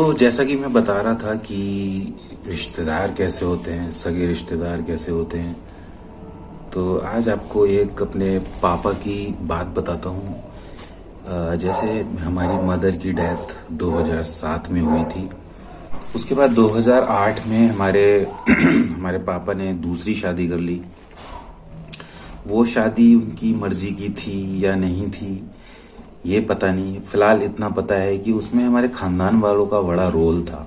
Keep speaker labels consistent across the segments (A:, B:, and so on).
A: तो जैसा कि मैं बता रहा था कि रिश्तेदार कैसे होते हैं, सगे रिश्तेदार कैसे होते हैं। तो आज आपको एक अपने पापा की बात बताता हूँ। जैसे हमारी मदर की डेथ 2007 में हुई थी। उसके बाद 2008 में हमारे हमारे पापा ने दूसरी शादी कर ली। वो शादी उनकी मर्जी की थी या नहीं थी ये पता नहीं। फिलहाल इतना पता है कि उसमें हमारे खानदान वालों का बड़ा रोल था।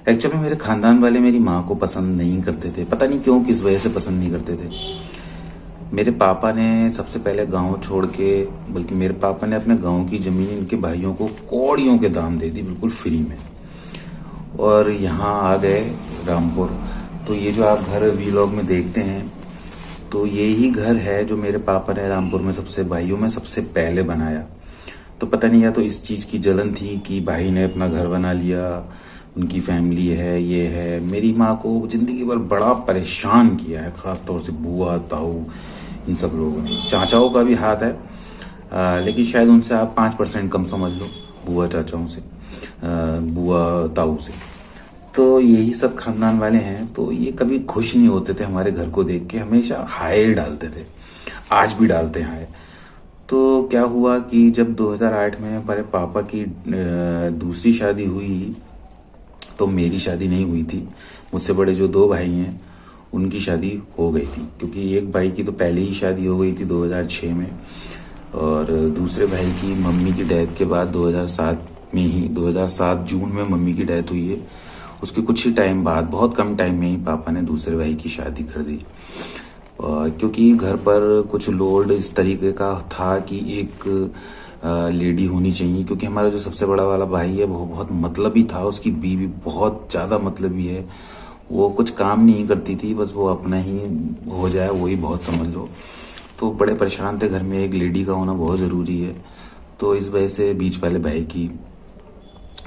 A: एक्चुअली मेरे खानदान वाले मेरी माँ को पसंद नहीं करते थे, पता नहीं क्यों, किस वजह से पसंद नहीं करते थे। मेरे पापा ने सबसे पहले गांव छोड़ के, बल्कि मेरे पापा ने अपने गांव की ज़मीन इनके भाइयों को कौड़ियों के दाम दे दी, बिल्कुल फ्री में, और यहाँ आ गए रामपुर। तो ये जो आप घर वीलॉग में देखते हैं, तो यही घर है जो मेरे पापा ने रामपुर में सबसे भाइयों में सबसे पहले बनाया। तो पता नहीं, या तो इस चीज़ की जलन थी कि भाई ने अपना घर बना लिया, उनकी फैमिली है, ये है। मेरी माँ को ज़िंदगी भर बड़ा परेशान किया है, ख़ास तौर से बुआ, ताऊ, इन सब लोगों ने। चाचाओं का भी हाथ है, लेकिन शायद उनसे आप 5% कम समझ लो, बुआ चाचाओं से, बुआ ताऊ से। तो यही सब खानदान वाले हैं। तो ये कभी खुश नहीं होते थे हमारे घर को देख के, हमेशा हाय डालते थे, आज भी डालते हैं हाय। तो क्या हुआ कि जब 2008 में हमारे पापा की दूसरी शादी हुई, तो मेरी शादी नहीं हुई थी। मुझसे बड़े जो दो भाई हैं उनकी शादी हो गई थी, क्योंकि एक भाई की तो पहले ही शादी हो गई थी 2006 में, और दूसरे भाई की मम्मी की डेथ के बाद 2007 में ही, 2007 जून में मम्मी की डेथ हुई है। उसके कुछ ही टाइम बाद, बहुत कम टाइम में ही पापा ने दूसरे भाई की शादी कर दी। क्योंकि घर पर कुछ लोड इस तरीके का था कि एक लेडी होनी चाहिए, क्योंकि हमारा जो सबसे बड़ा वाला भाई है वो बहुत मतलबी था। उसकी बीवी बहुत ज़्यादा मतलबी है, वो कुछ काम नहीं करती थी, बस वो अपना ही हो जाए वही बहुत, समझ लो। तो बड़े परेशान थे, घर में एक लेडी का होना बहुत ज़रूरी है। तो इस वजह से बीच वाले भाई की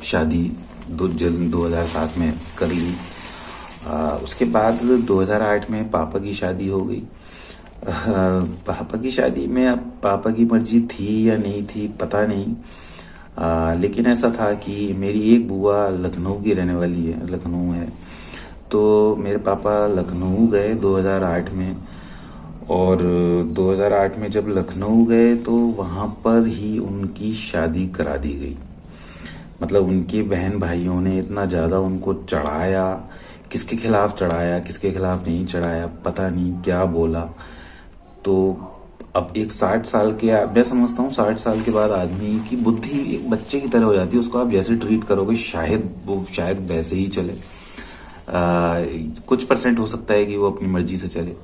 A: शादी 2007 में कर ली। उसके बाद 2008 में पापा की शादी हो गई। पापा की शादी में अब पापा की मर्जी थी या नहीं थी पता नहीं, लेकिन ऐसा था कि मेरी एक बुआ लखनऊ की रहने वाली है, लखनऊ है। तो मेरे पापा लखनऊ गए 2008 में, और 2008 में जब लखनऊ गए तो वहाँ पर ही उनकी शादी करा दी गई। मतलब उनके बहन भाइयों ने इतना ज़्यादा उनको चढ़ाया, किसके खिलाफ चढ़ाया, किसके खिलाफ नहीं चढ़ाया, पता नहीं क्या बोला। तो अब एक 60 साल के, मैं समझता हूँ 60 साल के बाद आदमी की बुद्धि एक बच्चे की तरह हो जाती है। उसको आप जैसे ट्रीट करोगे शायद वैसे ही चले। कुछ % हो सकता है कि वो अपनी मर्जी से चले,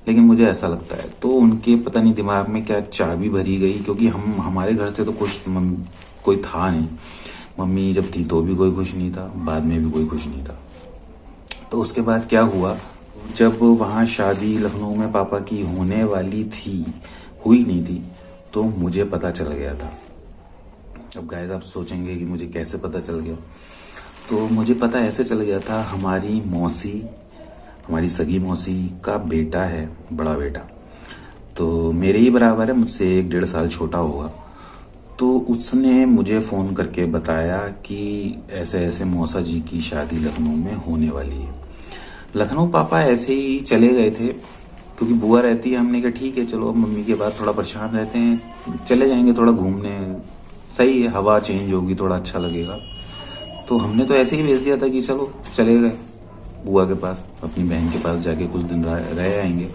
A: लेकिन मुझे ऐसा लगता है। तो उनके पता नहीं दिमाग में क्या चाबी भरी गई, क्योंकि हमारे घर से तो कोई था नहीं। मम्मी जब थी तो भी कोई खुश नहीं था, बाद में भी कोई खुश नहीं था। तो उसके बाद क्या हुआ, जब वहाँ शादी लखनऊ में पापा की होने वाली थी, हुई नहीं थी, तो मुझे पता चल गया था। अब गाइस आप सोचेंगे कि मुझे कैसे पता चल गया। तो मुझे पता ऐसे चल गया था, हमारी मौसी, हमारी सगी मौसी का बेटा है, बड़ा बेटा, तो मेरे ही बराबर है, मुझसे 1-1.5 साल छोटा होगा। तो उसने मुझे फ़ोन करके बताया कि ऐसे ऐसे मौसा जी की शादी लखनऊ में होने वाली है। लखनऊ पापा ऐसे ही चले गए थे, क्योंकि बुआ रहती है। हमने कहा ठीक है चलो, अब मम्मी के बाद थोड़ा परेशान रहते हैं, चले जाएंगे थोड़ा घूमने, सही है, हवा चेंज होगी, थोड़ा अच्छा लगेगा। तो हमने तो ऐसे ही भेज दिया था कि चलो चले गए बुआ के पास, अपनी बहन के पास जाके कुछ दिन रह आएंगे।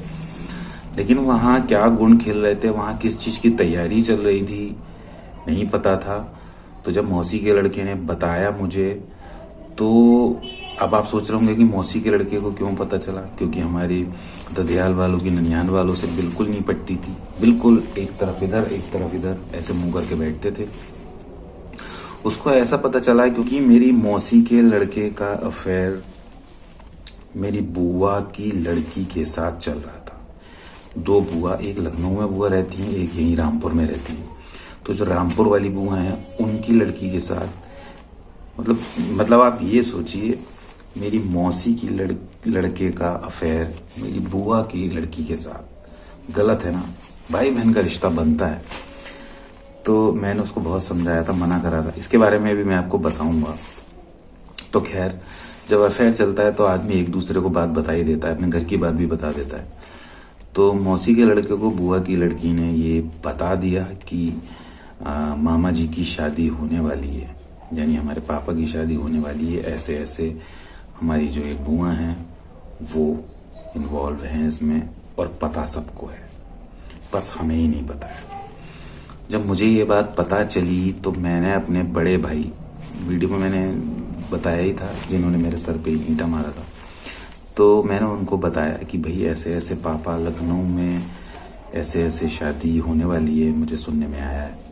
A: लेकिन वहाँ क्या गुण खिल रहे थे, वहाँ किस चीज़ की तैयारी चल रही थी नहीं पता था। तो जब मौसी के लड़के ने बताया मुझे, तो अब आप सोच रहे होंगे कि मौसी के लड़के को क्यों पता चला, क्योंकि हमारी ददियाल वालों की ननियाल वालों से बिल्कुल नहीं पटती थी। बिल्कुल एक तरफ इधर एक तरफ इधर ऐसे मुंह करके बैठते थे। उसको ऐसा पता चला क्योंकि मेरी मौसी के लड़के का अफेयर मेरी बुआ की लड़की के साथ चल रहा था। 2 बुआ, एक लखनऊ में बुआ रहती है, एक यहीं रामपुर में रहती है। तो जो रामपुर वाली बुआ हैं उनकी लड़की के साथ, मतलब आप ये सोचिए, मेरी मौसी की लड़के का अफेयर मेरी बुआ की लड़की के साथ। गलत है ना, भाई बहन का रिश्ता बनता है। तो मैंने उसको बहुत समझाया था, मना करा था। इसके बारे में भी मैं आपको बताऊंगा। तो खैर, जब अफेयर चलता है तो आदमी एक दूसरे को बात बता ही देता है, अपने घर की बात भी बता देता है। तो मौसी के लड़के को बुआ की लड़की ने ये बता दिया कि मामा जी की शादी होने वाली है, यानी हमारे पापा की शादी होने वाली है, ऐसे ऐसे हमारी जो एक बुआ हैं वो इन्वॉल्व हैं इसमें, और पता सबको है, बस हमें ही नहीं पता है। जब मुझे ये बात पता चली तो मैंने अपने बड़े भाई, वीडियो में मैंने बताया ही था, जिन्होंने मेरे सर पे ईंटा मारा था, तो मैंने उनको बताया कि भाई ऐसे ऐसे पापा लखनऊ में ऐसे ऐसे शादी होने वाली है, मुझे सुनने में आया है।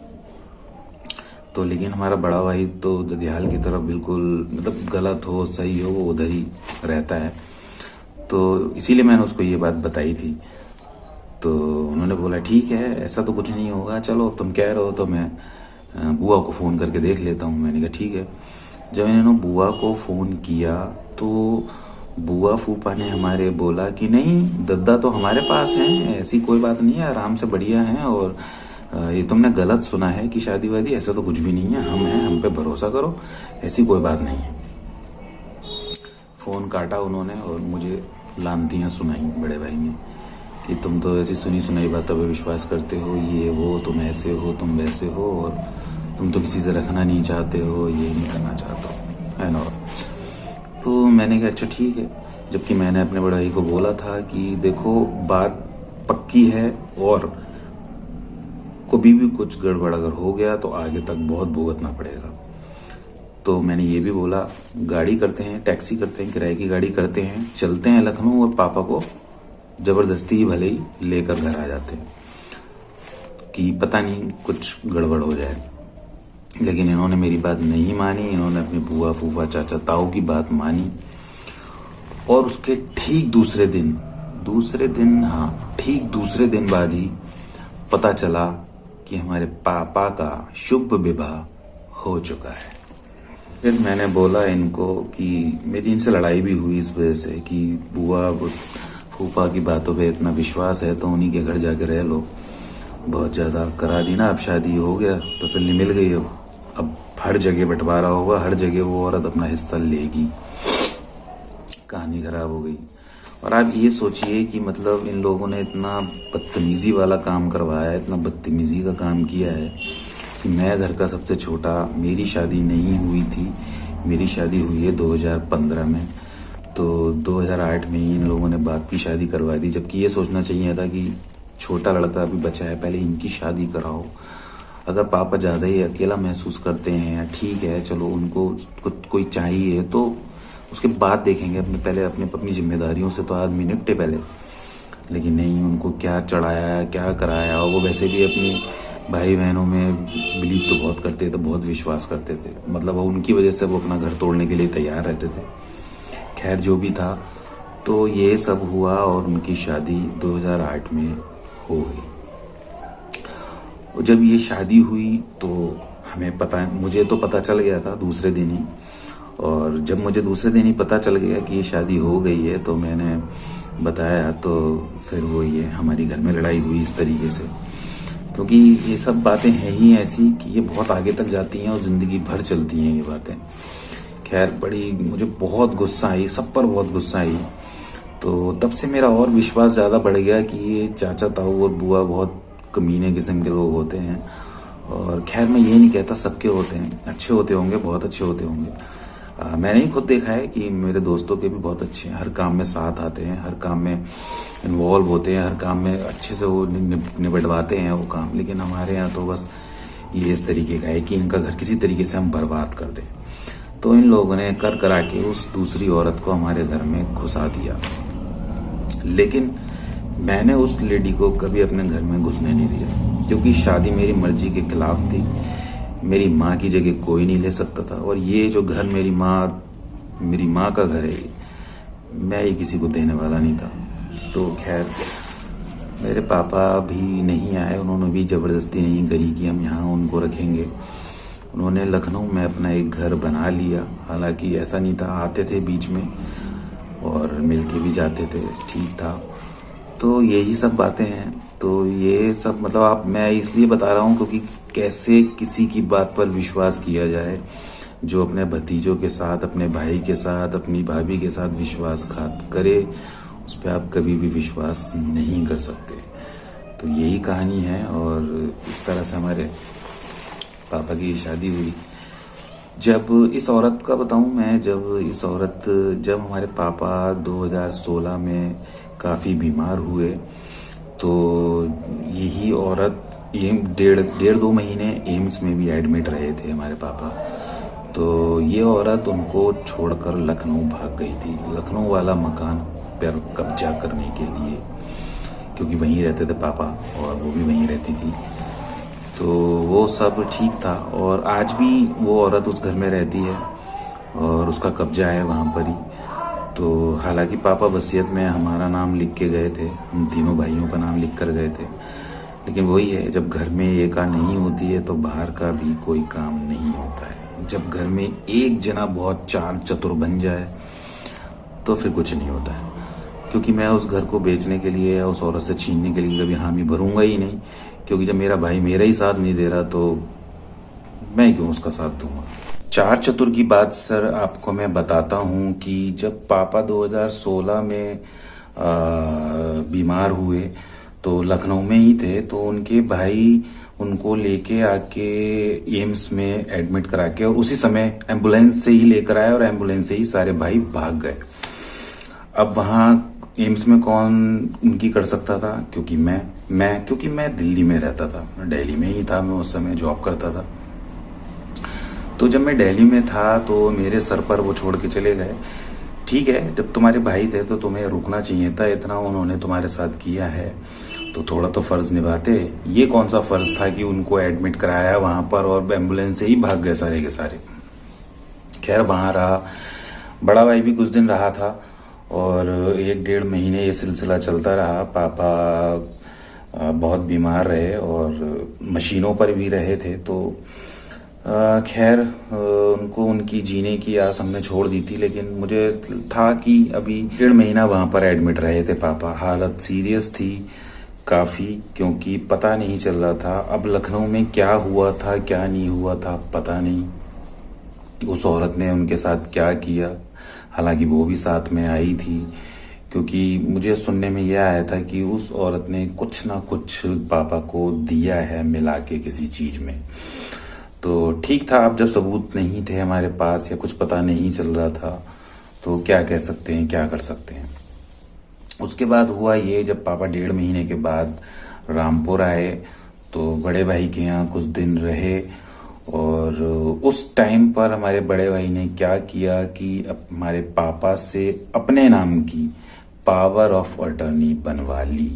A: तो लेकिन हमारा बड़ा भाई तो ददियाल की तरफ बिल्कुल, मतलब गलत हो सही हो वो उधर ही रहता है, तो इसीलिए मैंने उसको ये बात बताई थी। तो उन्होंने बोला ठीक है, ऐसा तो कुछ नहीं होगा, चलो तुम कह रहे हो तो मैं बुआ को फ़ोन करके देख लेता हूँ। मैंने कहा ठीक है। जब इन्होंने बुआ को फ़ोन किया तो बुआ फूफा ने हमारे बोला कि नहीं, दद्दा तो हमारे पास हैं, ऐसी कोई बात नहीं है, आराम से बढ़िया हैं, और ये तुमने गलत सुना है कि शादी वादी, ऐसा तो कुछ भी नहीं है, हम हैं, हम पे भरोसा करो, ऐसी कोई बात नहीं है। फ़ोन काटा उन्होंने और मुझे लानतियाँ सुनाई बड़े भाई ने कि तुम तो ऐसी सुनी सुनाई बातों पे विश्वास करते हो, ये वो, तुम ऐसे हो, तुम वैसे हो, और तुम तो किसी से रखना नहीं चाहते हो, ये नहीं करना चाहते हो, है ना। तो मैंने कहा अच्छा ठीक है, जबकि मैंने अपने बड़े भाई को बोला था कि देखो बात पक्की है, और कभी भी कुछ गड़बड़ अगर हो गया तो आगे तक बहुत भुगतना पड़ेगा। तो मैंने ये भी बोला, गाड़ी करते हैं, टैक्सी करते हैं, किराए की गाड़ी करते हैं, चलते हैं लखनऊ, और पापा को ज़बरदस्ती ही भले ही लेकर घर आ जाते हैं कि पता नहीं कुछ गड़बड़ हो जाए। लेकिन इन्होंने मेरी बात नहीं मानी, इन्होंने अपनी बुआ फूफा चाचा ताऊ की बात मानी, और उसके ठीक दूसरे दिन ठीक दूसरे दिन बाद ही पता चला कि हमारे पापा का शुभ विवाह हो चुका है। फिर मैंने बोला इनको कि मेरी इनसे लड़ाई भी हुई इस वजह से कि बुआ फूफा की बातों पे इतना विश्वास है तो उन्हीं के घर जाके रह लो, बहुत ज़्यादा करा दी ना, अब शादी हो गया, तसल्ली मिल गई, अब हर जगह बंटवारा होगा, हर जगह वो औरत अपना हिस्सा लेगी। कहानी खराब हो गई। और आप ये सोचिए कि मतलब इन लोगों ने इतना बदतमीज़ी वाला काम करवाया, इतना बदतमीज़ी का काम किया है कि मैं घर का सबसे छोटा, मेरी शादी नहीं हुई थी, मेरी शादी हुई है 2015 में, तो 2008 में ही इन लोगों ने बाप की शादी करवा दी, जबकि ये सोचना चाहिए था कि छोटा लड़का अभी बचा है, पहले इनकी शादी कराओ। अगर पापा ज़्यादा ही अकेला महसूस करते हैं, ठीक है चलो उनको कोई चाहिए तो उसके बाद देखेंगे, पहले अपनी जिम्मेदारियों से तो आदमी निपटे पहले। लेकिन नहीं, उनको क्या चढ़ाया, क्या कराया, और वो वैसे भी अपनी भाई बहनों में बिलीव तो बहुत करते थे, बहुत विश्वास करते थे, मतलब उनकी वजह से वो अपना घर तोड़ने के लिए तैयार रहते थे। खैर जो भी था, तो ये सब हुआ और उनकी शादी 2008 में हो गई। और जब ये शादी हुई तो मुझे तो पता चल गया था दूसरे दिन ही, और जब मुझे दूसरे दिन ही पता चल गया कि ये शादी हो गई है तो मैंने बताया, तो फिर वो ये हमारी घर में लड़ाई हुई इस तरीके से, क्योंकि ये सब बातें हैं ही ऐसी कि ये बहुत आगे तक जाती हैं और ज़िंदगी भर चलती हैं ये बातें। खैर मुझे बहुत गुस्सा आई, सब पर बहुत गुस्सा आई। तो तब से मेरा और विश्वास ज़्यादा बढ़ गया कि ये चाचा ताऊ और बुआ बहुत कमीने किस्म के लोग होते हैं। और खैर मैं ये नहीं कहता सबके होते हैं, अच्छे होते होंगे, बहुत अच्छे होते होंगे। मैंने ही खुद देखा है कि मेरे दोस्तों के भी बहुत अच्छे हैं, हर काम में साथ आते हैं, हर काम में इन्वॉल्व होते हैं, हर काम में अच्छे से वो निबटवाते हैं वो काम। लेकिन हमारे यहाँ तो बस ये इस तरीके का है कि इनका घर किसी तरीके से हम बर्बाद कर दें। तो इन लोगों ने कर करा के उस दूसरी औरत को हमारे घर में घुसा दिया। लेकिन मैंने उस लेडी को कभी अपने घर में घुसने नहीं दिया, क्योंकि शादी मेरी मर्जी के खिलाफ थी। मेरी माँ की जगह कोई नहीं ले सकता था, और ये जो घर मेरी माँ का घर है, मैं ये किसी को देने वाला नहीं था। तो खैर मेरे पापा भी नहीं आए, उन्होंने भी ज़बरदस्ती नहीं करी कि हम यहाँ उनको रखेंगे। उन्होंने लखनऊ में अपना एक घर बना लिया। हालांकि ऐसा नहीं था, आते थे बीच में और मिल के भी जाते थे, ठीक था। तो यही सब बातें हैं। तो ये सब मतलब मैं इसलिए बता रहा हूँ क्योंकि कैसे किसी की बात पर विश्वास किया जाए, जो अपने भतीजों के साथ, अपने भाई के साथ, अपनी भाभी के साथ विश्वासघात करे, उस पर आप कभी भी विश्वास नहीं कर सकते। तो यही कहानी है। और इस तरह से हमारे पापा की शादी हुई। जब इस औरत का बताऊं मैं, जब हमारे पापा 2016 में काफ़ी बीमार हुए, तो यही औरत डेढ़ दो महीने एम्स में भी एडमिट रहे थे हमारे पापा। तो ये औरत उनको छोड़कर लखनऊ भाग गई थी, लखनऊ वाला मकान पर कब्जा करने के लिए, क्योंकि वहीं रहते थे पापा और वो भी वहीं रहती थी। तो वो सब ठीक था और आज भी वो औरत उस घर में रहती है और उसका कब्जा है वहाँ पर ही। तो हालांकि पापा वसीयत में हमारा नाम लिख के गए थे, हम तीनों भाइयों का नाम लिख कर गए थे, लेकिन वही है, जब घर में एका नहीं होती है तो बाहर का भी कोई काम नहीं होता है। जब घर में एक जना बहुत चार चतुर बन जाए तो फिर कुछ नहीं होता है। क्योंकि मैं उस घर को बेचने के लिए या उस औरत से छीनने के लिए कभी हामी भरूंगा ही नहीं, क्योंकि जब मेरा भाई मेरा ही साथ नहीं दे रहा तो मैं क्यों उसका साथ दूंगा। चार चतुर की बात सर आपको मैं बताता हूँ कि जब पापा 2016 में बीमार हुए तो लखनऊ में ही थे, तो उनके भाई उनको लेके आके एम्स में एडमिट करा के और उसी समय एम्बुलेंस से ही लेकर आए और एम्बुलेंस से ही सारे भाई भाग गए। अब वहाँ एम्स में कौन उनकी कर सकता था, क्योंकि मैं दिल्ली में रहता था, दिल्ली में ही था, मैं उस समय जॉब करता था। तो जब मैं दिल्ली में था तो मेरे सर पर वो छोड़ के चले गए। ठीक है, जब तुम्हारे भाई थे तो तुम्हें रुकना चाहिए था, इतना उन्होंने तुम्हारे साथ किया है तो थोड़ा तो फर्ज निभाते। ये कौन सा फर्ज था कि उनको एडमिट कराया वहां पर और एम्बुलेंस से ही भाग गए सारे के सारे। खैर वहां रहा, बड़ा भाई भी कुछ दिन रहा था और 1-1.5 महीने ये सिलसिला चलता रहा। पापा बहुत बीमार रहे और मशीनों पर भी रहे थे। तो खैर उनको उनकी जीने की आस हमने छोड़ दी थी, लेकिन मुझे था कि अभी 1.5 महीना वहाँ पर एडमिट रहे थे पापा। हालत सीरियस थी काफ़ी, क्योंकि पता नहीं चल रहा था अब लखनऊ में क्या हुआ था क्या नहीं हुआ था, पता नहीं उस औरत ने उनके साथ क्या किया। हालांकि वो भी साथ में आई थी, क्योंकि मुझे सुनने में यह आया था कि उस औरत ने कुछ ना कुछ पापा को दिया है मिला के किसी चीज़ में। तो ठीक था, अब जब सबूत नहीं थे हमारे पास या कुछ पता नहीं चल रहा था तो क्या कह सकते हैं, क्या कर सकते हैं। उसके बाद हुआ ये, जब पापा 1.5 महीने के बाद रामपुर आए तो बड़े भाई के यहाँ कुछ दिन रहे और उस टाइम पर हमारे बड़े भाई ने क्या किया कि हमारे पापा से अपने नाम की पावर ऑफ अटर्नी बनवा ली।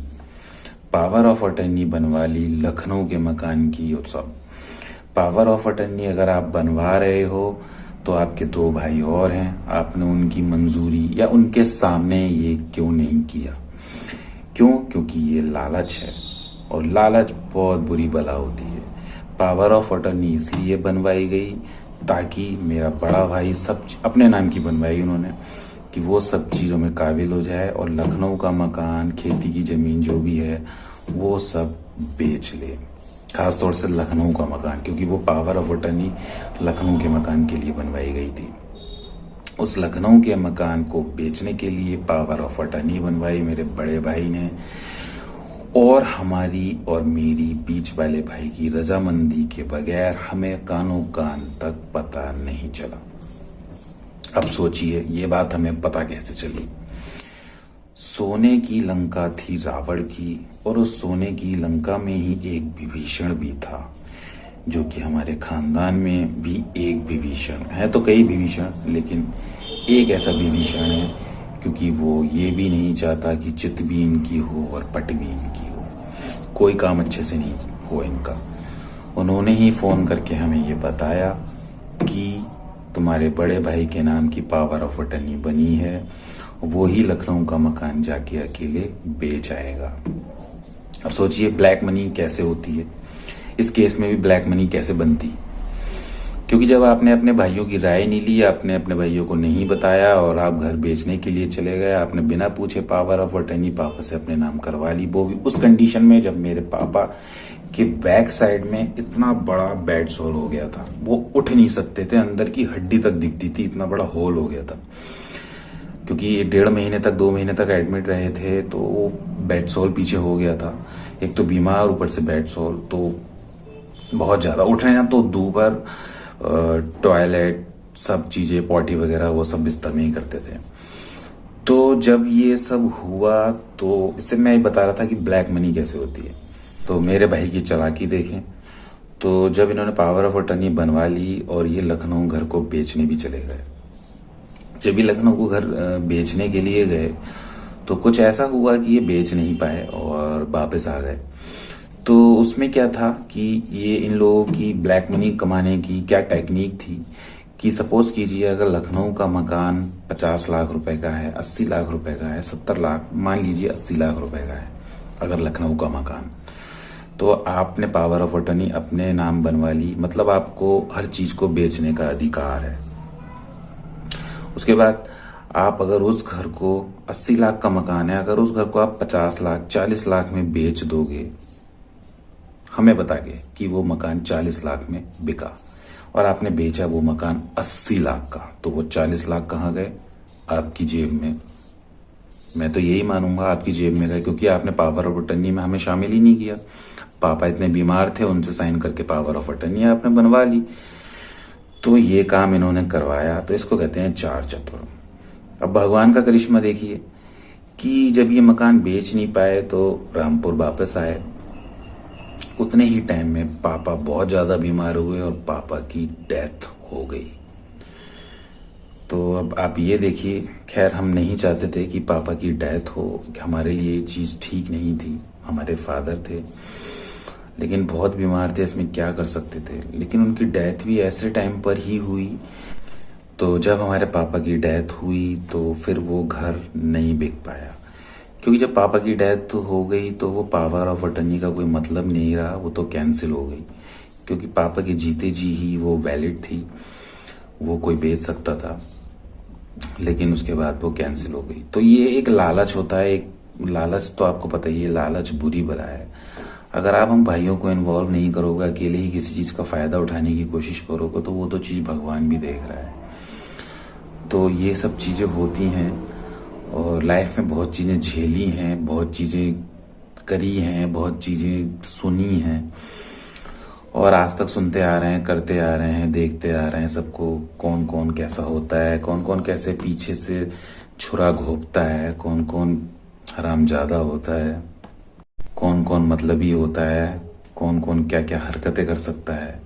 A: पावर ऑफ अटर्नी बनवा ली लखनऊ के मकान की। और सब पावर ऑफ अटर्नी अगर आप बनवा रहे हो तो आपके 2 भाई और हैं, आपने उनकी मंजूरी या उनके सामने ये क्यों नहीं किया? क्यों? क्योंकि ये लालच है और लालच बहुत बुरी बला होती है। पावर ऑफ अटर्नी इसलिए बनवाई गई ताकि मेरा बड़ा भाई सब अपने नाम की बनवाई उन्होंने कि वो सब चीज़ों में काबिल हो जाए और लखनऊ का मकान, खेती की ज़मीन जो भी है वो सब बेच ले, खास तौर से लखनऊ का मकान, क्योंकि वो पावर ऑफ अटर्नी लखनऊ के मकान के लिए बनवाई गई थी। उस लखनऊ के मकान को बेचने के लिए पावर ऑफ अटर्नी बनवाई मेरे बड़े भाई ने, और हमारी और मेरी बीच वाले भाई की रजामंदी के बगैर हमें कानों कान तक पता नहीं चला। अब सोचिए ये बात हमें पता कैसे चली। सोने की लंका थी रावण की और उस सोने की लंका में ही एक विभीषण भी था, जो कि हमारे खानदान में भी एक विभीषण है, तो कई विभीषण, लेकिन एक ऐसा विभीषण है क्योंकि वो ये भी नहीं चाहता कि चित भी इनकी हो और पट भी इनकी हो, कोई काम अच्छे से नहीं हो इनका। उन्होंने ही फ़ोन करके हमें ये बताया कि तुम्हारे बड़े भाई के नाम की पावर ऑफ अटर्नी बनी है, वो ही लखनऊ का मकान जाके अकेले बेच आएगा। अब सोचिए ब्लैक मनी कैसे होती है, इस केस में भी ब्लैक मनी कैसे बनती। क्योंकि जब आपने अपने भाइयों की राय नहीं ली, आपने अपने भाइयों को नहीं बताया और आप घर बेचने के लिए चले गए, आपने बिना पूछे पावर ऑफ अटर्नी पापा से अपने नाम करवा ली, वो भी उस कंडीशन में जब मेरे पापा के बैक साइड में इतना बड़ा बेड सोल हो गया था, वो उठ नहीं सकते थे, अंदर की हड्डी तक दिखती थी, इतना बड़ा होल हो गया था। क्योंकि 1.5 महीने तक 2 महीने तक एडमिट रहे थे, तो वो बेड सोल पीछे हो गया था। एक तो बीमार, ऊपर से बेड सोल, तो बहुत ज़्यादा उठना तो दूर, टॉयलेट सब चीज़ें, पॉटी वगैरह वो सब बिस्तर में ही करते थे। तो जब ये सब हुआ तो इससे मैं ये बता रहा था कि ब्लैक मनी कैसे होती है। तो मेरे भाई की चालाकी देखें, तो जब इन्होंने पावर ऑफ अटर्नी बनवा ली और ये लखनऊ घर को बेचने भी चले गए, जब ये लखनऊ को घर बेचने के लिए गए तो कुछ ऐसा हुआ कि ये बेच नहीं पाए और वापस आ गए। तो उसमें क्या था कि ये इन लोगों की ब्लैक मनी कमाने की क्या टेक्निक थी कि सपोज कीजिए अगर लखनऊ का मकान 50 लाख रुपए का है, 80 लाख रुपए का है, 70 लाख, मान लीजिए 80 लाख रुपए का है अगर लखनऊ का मकान, तो आपने पावर ऑफ अटर्नी अपने नाम बनवा ली, मतलब आपको हर चीज को बेचने का अधिकार है। उसके बाद आप अगर उस घर को 80 लाख का मकान है, अगर उस घर को आप 50 लाख 40 लाख में बेच दोगे, हमें बता के कि वो मकान 40 लाख में बिका और आपने बेचा वो मकान 80 लाख का, तो वो 40 लाख कहाँ गए? आपकी जेब में। मैं तो यही मानूंगा आपकी जेब में गए, क्योंकि आपने पावर ऑफ अटर्नी में हमें शामिल ही नहीं किया। पापा इतने बीमार थे, उनसे साइन करके पावर ऑफ अटर्नी आपने बनवा ली, तो ये काम इन्होंने करवाया। तो इसको कहते हैं चार चतुर। अब भगवान का करिश्मा देखिए कि जब ये मकान बेच नहीं पाए तो रामपुर वापस आए, उतने ही टाइम में पापा बहुत ज्यादा बीमार हुए और पापा की डेथ हो गई। तो अब आप ये देखिए, खैर हम नहीं चाहते थे कि पापा की डेथ हो, हमारे लिए ये चीज ठीक नहीं थी, हमारे फादर थे लेकिन बहुत बीमार थे, इसमें क्या कर सकते थे। लेकिन उनकी डेथ भी ऐसे टाइम पर ही हुई, तो जब हमारे पापा की डेथ हुई तो फिर वो घर नहीं बिक पाया, क्योंकि जब पापा की डेथ हो गई तो वो पावर ऑफ अटर्नी का कोई मतलब नहीं रहा, वो तो कैंसिल हो गई। क्योंकि पापा के जीते जी ही वो वैलिड थी, वो कोई बेच सकता था, लेकिन उसके बाद वो कैंसिल हो गई। तो ये एक लालच होता है, एक लालच तो आपको पता ही है, लालच बुरी बला है। अगर आप हम भाइयों को इन्वॉल्व नहीं करोगे, अकेले ही किसी चीज का फायदा उठाने की कोशिश करोगे, तो वो तो चीज भगवान भी देख रहा है। तो ये सब चीजें होती हैं और लाइफ में बहुत चीजें झेली हैं, बहुत चीजें करी हैं, बहुत चीजें सुनी हैं और आज तक सुनते आ रहे हैं, करते आ रहे हैं, देखते आ रहे हैं सबको, कौन कौन कैसा होता है, कौन कौन कैसे पीछे से छुरा घोंपता है, कौन कौन हरामजादा होता है, कौन कौन मतलबी होता है, कौन कौन क्या क्या हरकतें कर सकता है।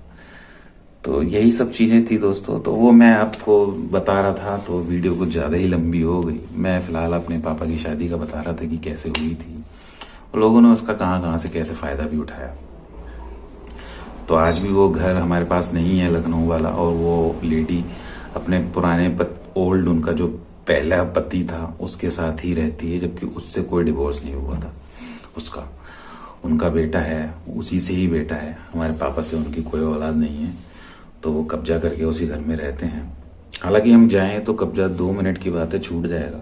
A: तो यही सब चीजें थी दोस्तों, तो वो मैं आपको बता रहा था। तो वीडियो कुछ ज्यादा ही लंबी हो गई। मैं फिलहाल अपने पापा की शादी का बता रहा था कि कैसे हुई थी और लोगों ने उसका कहाँ कहाँ से कैसे फायदा भी उठाया। तो आज भी वो घर हमारे पास नहीं है, लखनऊ वाला, और वो लेडी अपने पुराने ओल्ड उनका जो पहला पति था उसके साथ ही रहती है, जबकि उससे कोई डिवोर्स नहीं हुआ था उसका। उनका बेटा है, उसी से ही बेटा है, हमारे पापा से उनकी कोई औलाद नहीं है, तो वो कब्जा करके उसी घर में रहते हैं। हालांकि हम जाएं तो कब्जा 2 मिनट की बात है, छूट जाएगा,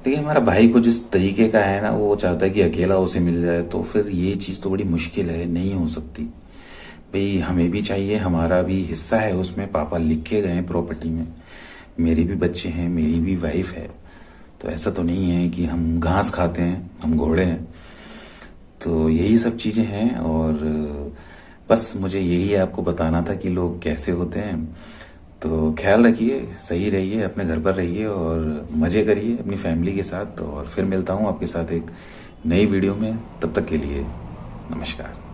A: लेकिन हमारा भाई को जिस तरीके का है ना, वो चाहता है कि अकेला उसे मिल जाए, तो फिर ये चीज़ तो बड़ी मुश्किल है, नहीं हो सकती। भाई हमें भी चाहिए, हमारा भी हिस्सा है उसमें, पापा लिख के गए प्रॉपर्टी में, मेरे भी बच्चे हैं, मेरी भी वाइफ है, तो ऐसा तो नहीं है कि हम घास खाते हैं, हम घोड़े हैं। तो यही सब चीज़ें हैं और बस मुझे यही आपको बताना था कि लोग कैसे होते हैं। तो ख्याल रखिए, सही रहिए, अपने घर पर रहिए और मज़े करिए अपनी फैमिली के साथ। और फिर मिलता हूँ आपके साथ एक नई वीडियो में, तब तक के लिए नमस्कार।